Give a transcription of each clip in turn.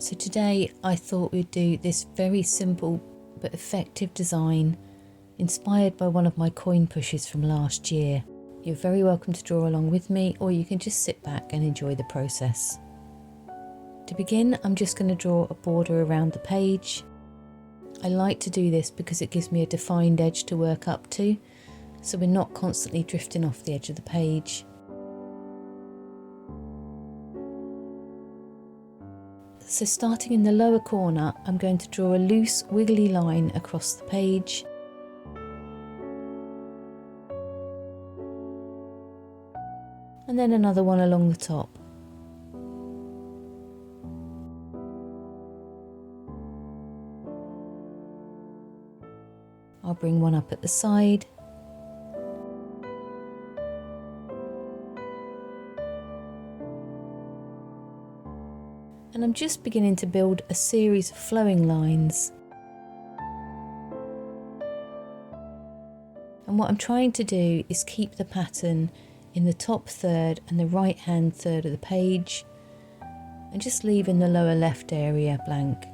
So today I thought we'd do this very simple but effective design inspired by one of my coin pushes from last year. You're very welcome to draw along with me, or you can just sit back and enjoy the process. To begin, I'm just going to draw a border around the page. I like to do this because it gives me a defined edge to work up to, so we're not constantly drifting off the edge of the page. So starting in the lower corner, I'm going to draw a loose wiggly line across the page. And then another one along the top. I'll bring one up at the side. And I'm just beginning to build a series of flowing lines. And what I'm trying to do is keep the pattern in the top third and the right hand third of the page, and just leaving the lower left area blank.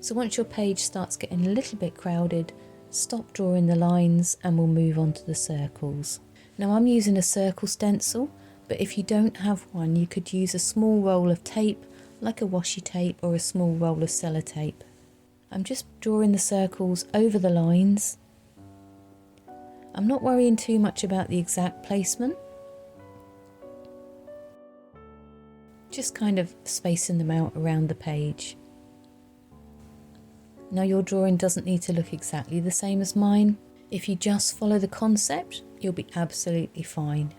So once your page starts getting a little bit crowded, stop drawing the lines and we'll move on to the circles. Now I'm using a circle stencil, but if you don't have one, you could use a small roll of tape like a washi tape or a small roll of sellotape. I'm just drawing the circles over the lines. I'm not worrying too much about the exact placement, just kind of spacing them out around the page. Now your drawing doesn't need to look exactly the same as mine. If you just follow the concept, you'll be absolutely fine.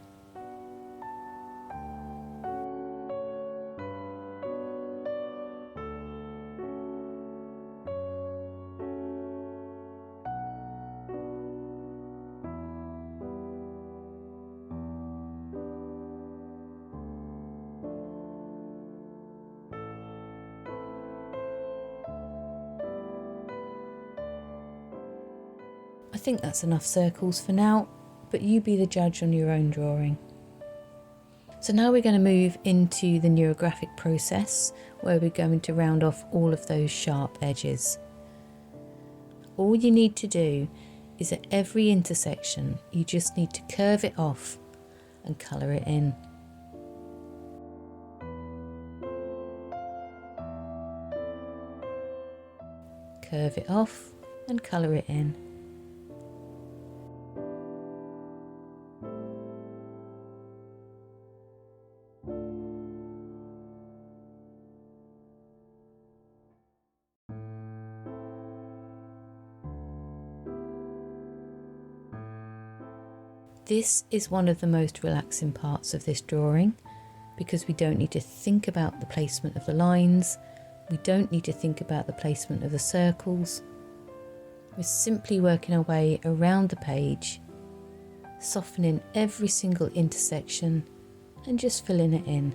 I think that's enough circles for now, but you be the judge on your own drawing. So now we're going to move into the neurographic process, where we're going to round off all of those sharp edges. All you need to do is at every intersection, you just need to curve it off and colour it in. Curve it off and colour it in. This is one of the most relaxing parts of this drawing, because we don't need to think about the placement of the lines, we don't need to think about the placement of the circles. We're simply working our way around the page, softening every single intersection and just filling it in.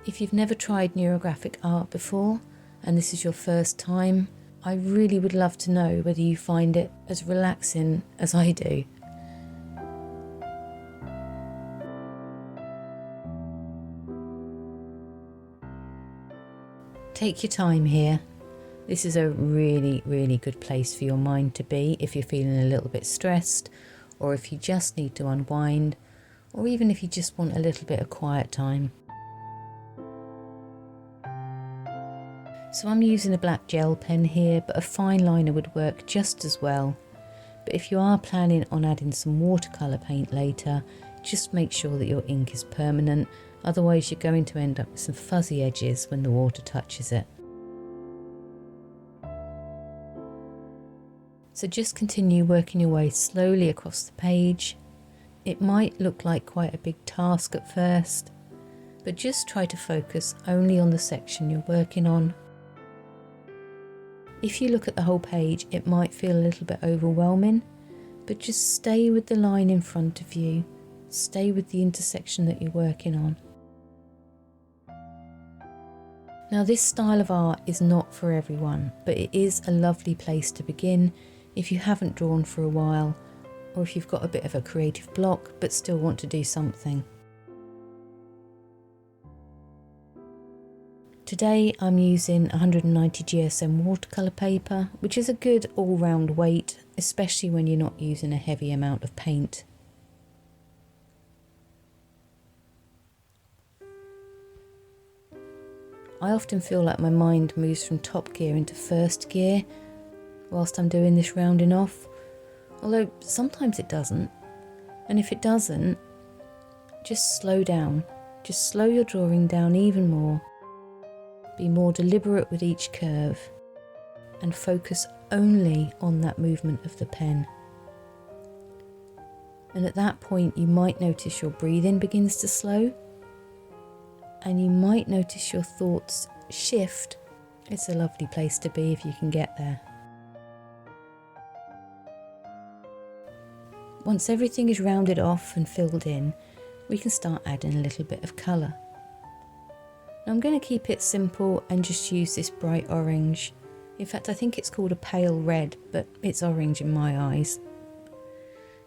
If you've never tried neurographic art before and this is your first time, I really would love to know whether you find it as relaxing as I do. Take your time here. This is a really, really good place for your mind to be if you're feeling a little bit stressed, or if you just need to unwind, or even if you just want a little bit of quiet time. So I'm using a black gel pen here, but a fine liner would work just as well. But if you are planning on adding some watercolour paint later, just make sure that your ink is permanent, otherwise you're going to end up with some fuzzy edges when the water touches it. So just continue working your way slowly across the page. It might look like quite a big task at first, but just try to focus only on the section you're working on. If you look at the whole page, it might feel a little bit overwhelming, but just stay with the line in front of you, stay with the intersection that you're working on. Now, this style of art is not for everyone, but it is a lovely place to begin if you haven't drawn for a while, or if you've got a bit of a creative block but still want to do something. Today I'm using 190 GSM watercolour paper, which is a good all-round weight, especially when you're not using a heavy amount of paint. I often feel like my mind moves from top gear into first gear whilst I'm doing this rounding off, although sometimes it doesn't. And if it doesn't, just slow down. Just slow your drawing down even more. Be more deliberate with each curve and focus only on that movement of the pen. And at that point you might notice your breathing begins to slow, and you might notice your thoughts shift. It's a lovely place to be if you can get there. Once everything is rounded off and filled in, we can start adding a little bit of colour. Now I'm going to keep it simple and just use this bright orange. In fact, I think it's called a pale red, but it's orange in my eyes.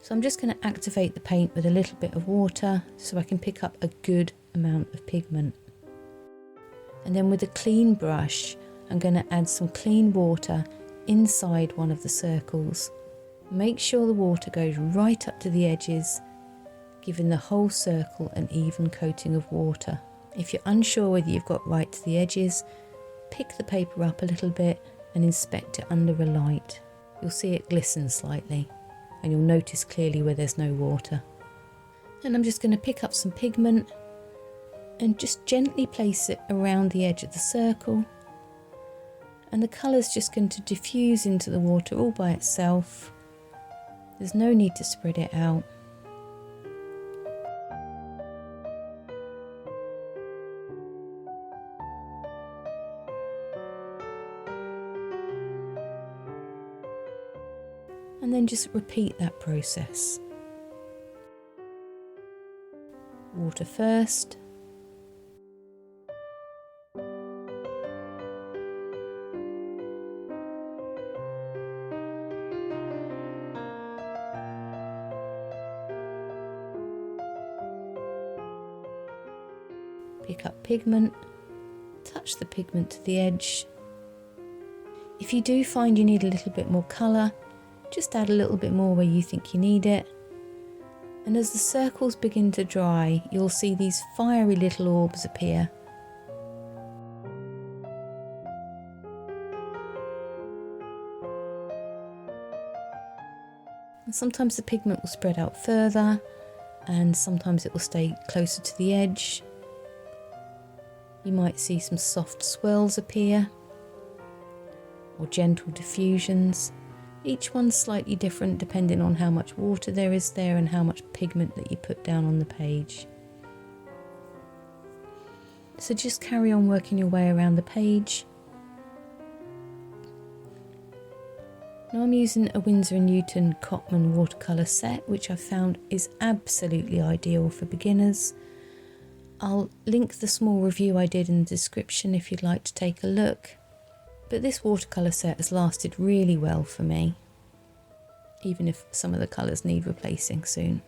So I'm just going to activate the paint with a little bit of water so I can pick up a good amount of pigment. And then with a clean brush, I'm going to add some clean water inside one of the circles. Make sure the water goes right up to the edges, giving the whole circle an even coating of water. If you're unsure whether you've got right to the edges, pick the paper up a little bit and inspect it under a light. You'll see it glisten slightly, and you'll notice clearly where there's no water. And I'm just going to pick up some pigment and just gently place it around the edge of the circle, and the colour's just going to diffuse into the water all by itself. There's no need to spread it out. And then just repeat that process. Water first. Pick up pigment, touch the pigment to the edge. If you do find you need a little bit more colour, just add a little bit more where you think you need it. And as the circles begin to dry, you'll see these fiery little orbs appear. And sometimes the pigment will spread out further, and sometimes it will stay closer to the edge. You might see some soft swirls appear, or gentle diffusions. Each one's slightly different depending on how much water there is there and how much pigment that you put down on the page. So just carry on working your way around the page. Now I'm using a Winsor & Newton Cotman watercolour set, which I've found is absolutely ideal for beginners. I'll link the small review I did in the description if you'd like to take a look. But this watercolour set has lasted really well for me, even if some of the colours need replacing soon.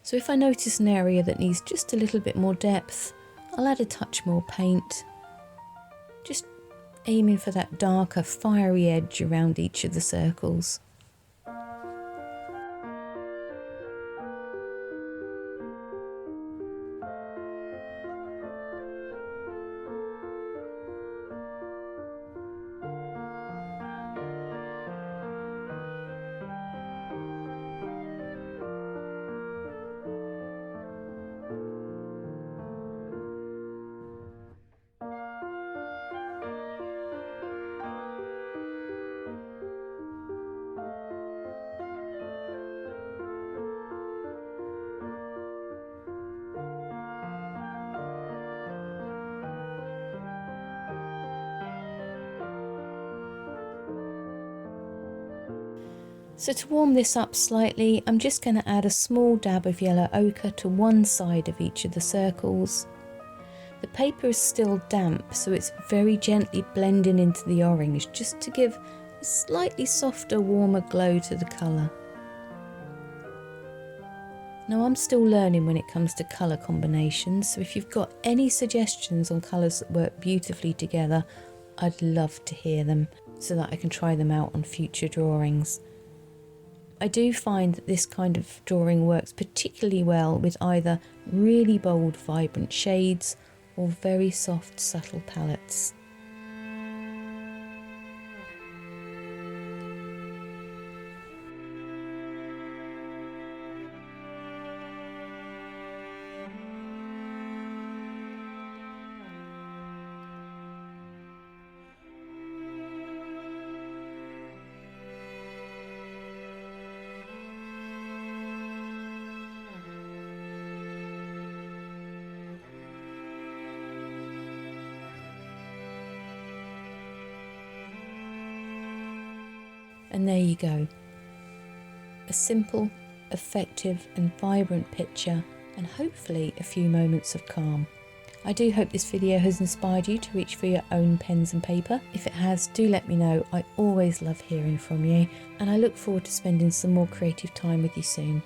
So if I notice an area that needs just a little bit more depth, I'll add a touch more paint, just aiming for that darker, fiery edge around each of the circles. So to warm this up slightly, I'm just going to add a small dab of yellow ochre to one side of each of the circles. The paper is still damp, so it's very gently blending into the orange, just to give a slightly softer, warmer glow to the colour. Now I'm still learning when it comes to colour combinations, so if you've got any suggestions on colours that work beautifully together, I'd love to hear them so that I can try them out on future drawings. I do find that this kind of drawing works particularly well with either really bold, vibrant shades or very soft, subtle palettes. And there you go, a simple, effective and vibrant picture, and hopefully a few moments of calm. I do hope this video has inspired you to reach for your own pens and paper. If it has, do let me know. I always love hearing from you, and I look forward to spending some more creative time with you soon.